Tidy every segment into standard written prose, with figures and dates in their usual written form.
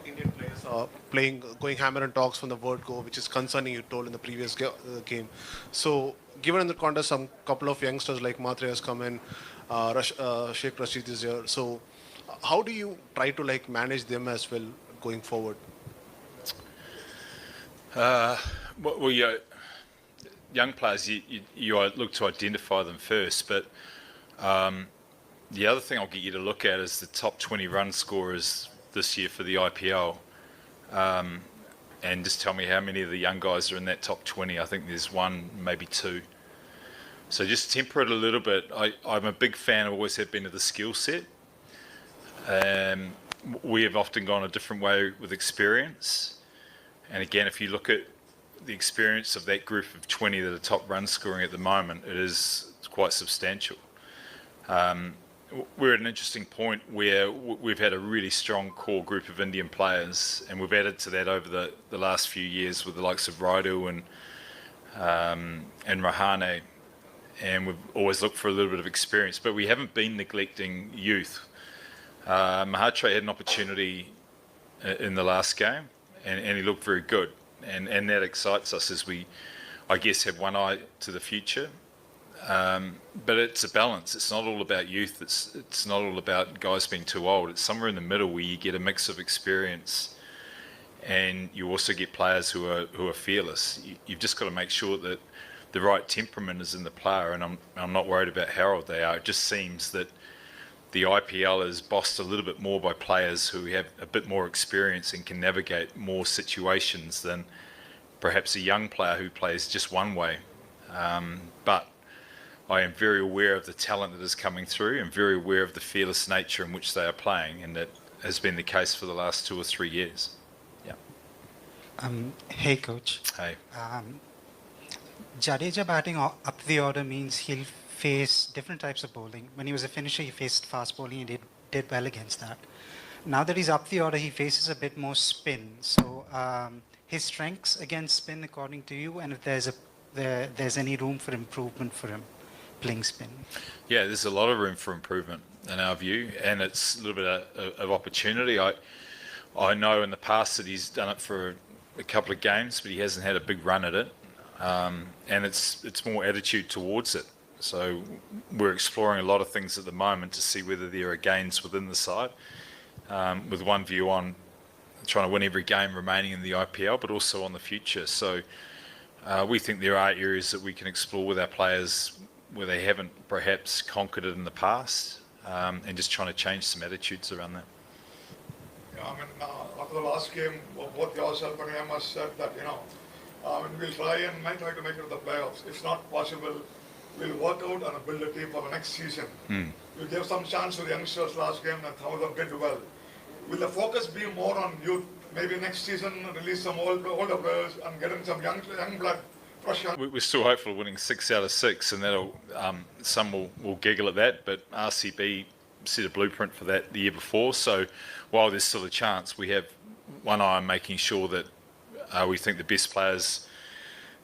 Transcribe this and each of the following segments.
Indian players going hammer and talks from the word go, which is concerning, you told in the previous game. So, given in the context, some couple of youngsters like Matre has come in, Sheikh Rashid is here. So, how do you try to like manage them as well going forward? Well, young players, you look to identify them first, but the other thing I'll get you to look at is the top 20 run scorers this year for the IPL, and just tell me how many of the young guys are in that top 20. I think there's one, maybe two. So just temper it a little bit. I'm a big fan, always have been, of the skill set. We have often gone a different way with experience. And again, if you look at the experience of that group of 20 that are top run scoring at the moment, it's quite substantial. We're at an interesting point where we've had a really strong core group of Indian players, and we've added to that over the last few years with the likes of Raidu and Rahane, and we've always looked for a little bit of experience, but we haven't been neglecting youth. Mahatre had an opportunity in the last game, and he looked very good, and that excites us as we, I guess, have one eye to the future. But it's a balance. It's not all about youth. It's not all about guys being too old. It's somewhere in the middle where you get a mix of experience, and you also get players who are fearless. You've just got to make sure that the right temperament is in the player, and I'm not worried about how old they are. It just seems that the IPL is bossed a little bit more by players who have a bit more experience and can navigate more situations than perhaps a young player who plays just one way. But I am very aware of the talent that is coming through and very aware of the fearless nature in which they are playing, and that has been the case for the last 2 or 3 years. Yeah. Hey, Coach. Hey. Jadeja batting up the order means he'll face different types of bowling. When he was a finisher, he faced fast bowling and did well against that. Now that he's up the order, he faces a bit more spin. So his strengths against spin, according to you, and if there's any room for improvement for him playing spin? Yeah, there's a lot of room for improvement in our view, and it's a little bit of opportunity. I know in the past that he's done it for a couple of games, but he hasn't had a big run at it, and it's more attitude towards it. So we're exploring a lot of things at the moment to see whether there are gains within the side, with one view on trying to win every game remaining in the IPL, but also on the future. So we think there are areas that we can explore with our players where they haven't perhaps conquered it in the past, and just trying to change some attitudes around that. Yeah, I mean, after the last game, both yourself and Amos said that, we'll try to make it to the playoffs. If not possible, we'll work out and build a team for the next season. We gave some chance to the youngsters last game, and some of them did well. Will the focus be more on youth? Maybe next season release some older players and get in some young blood. We're still hopeful of winning 6 out of 6, and that'll some will giggle at that, but RCB set a blueprint for that the year before. So while there's still a chance, we have one eye on making sure that we think the best players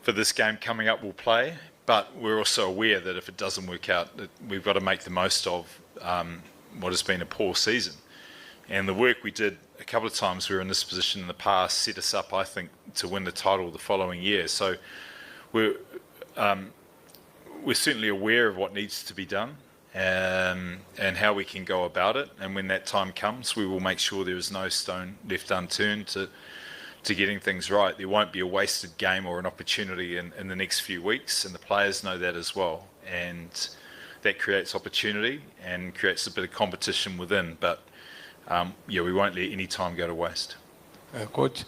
for this game coming up will play. But we're also aware that if it doesn't work out, that we've got to make the most of what has been a poor season. And the work we did a couple of times we were in this position in the past set us up, I think, to win the title the following year. So we're certainly aware of what needs to be done and how we can go about it. And when that time comes, we will make sure there is no stone left unturned to getting things right. There won't be a wasted game or an opportunity in the next few weeks, and the players know that as well. And that creates opportunity and creates a bit of competition within. But we won't let any time go to waste. Coach,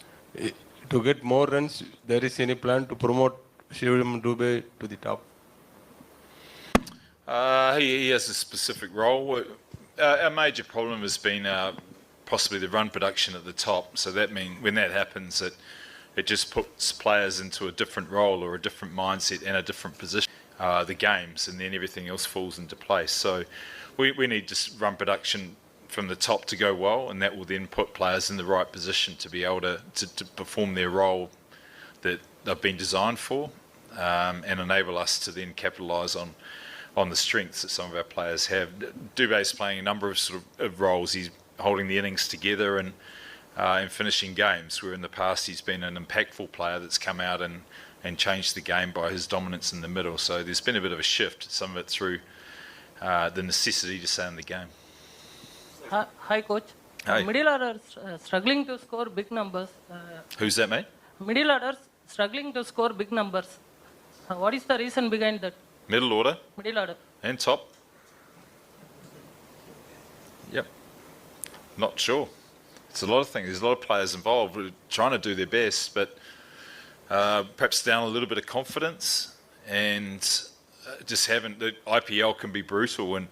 to get more runs, there is any plan to promote Shivam Dube to the top? He has a specific role. Our major problem has been possibly the run production at the top. So that means when that happens, it just puts players into a different role or a different mindset and a different position. The games, and then everything else falls into place. So we need just run production from the top to go well, and that will then put players in the right position to be able to perform their role that they've been designed for, and enable us to then capitalise on the strengths that some of our players have. Dube's playing a number of sort of roles. He's holding the innings together and and finishing games, where in the past he's been an impactful player that's come out and changed the game by his dominance in the middle. So there's been a bit of a shift, some of it through the necessity to stay in the game. Hi, coach. Hi. Middle orders struggling to score big numbers. Who's that, mate? Middle orders struggling to score big numbers. What is the reason behind that? Middle order Middle order. and top? Yep. Not sure. It's a lot of things. There's a lot of players involved who are trying to do their best, but perhaps down a little bit of confidence, and just haven't. The IPL can be brutal, and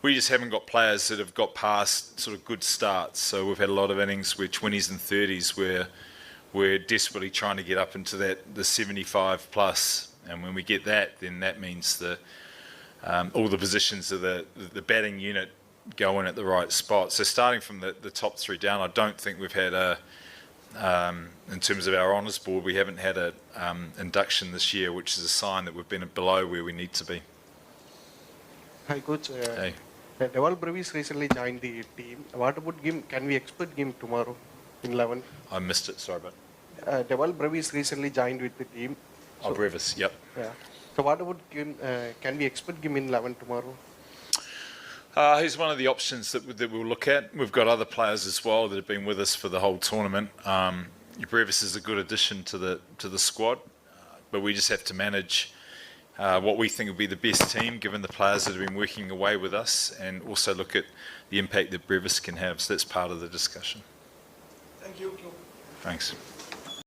we just haven't got players that have got past sort of good starts. So we've had a lot of innings where 20s and 30s where we're desperately trying to get up into the 75 plus, and when we get that, then that means all the positions of the batting unit go in at the right spot. So starting from the top three down, I don't think we've had in terms of our honours board, we haven't had a induction this year, which is a sign that we've been below where we need to be. Hi, coach. Hey. Deval Brevis recently joined the team. What about him? Can we expect him tomorrow in 11? I missed it, sorry, but Deval Brevis recently joined with the team. oh, Brevis, yep. Yeah. So what about him? Can we expect him in 11 tomorrow? He's one of the options that we'll look at. We've got other players as well that have been with us for the whole tournament. Brevis is a good addition to the squad, but we just have to manage what we think will be the best team given the players that have been working away with us, and also look at the impact that Brevis can have. So that's part of the discussion. Thank you. Thanks.